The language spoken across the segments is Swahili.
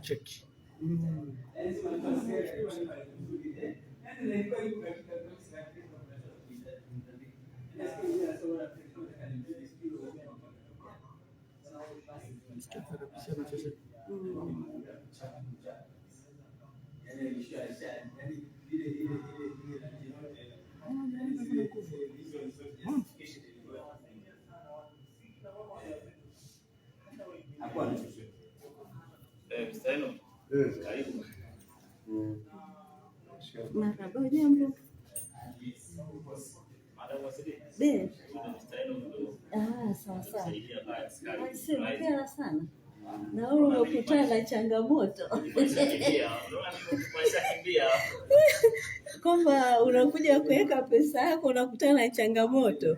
cheki. Marhaba, jambo. Sawa sawa. Hongera sana. Na wewe umekutana na changamoto. Kwamba unakuja kuweka pesa yako unakutana na changamoto.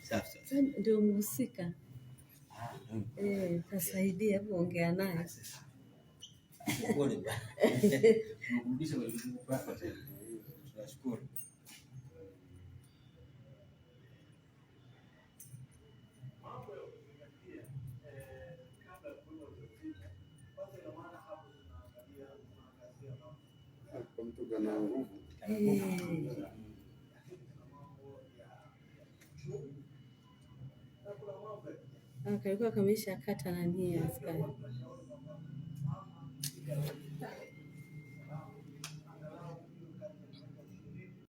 Sasa ndio mhusika. Tasaidia kuongea naye. Tunashukuru. Kalikuwa kamesha kata nani askari.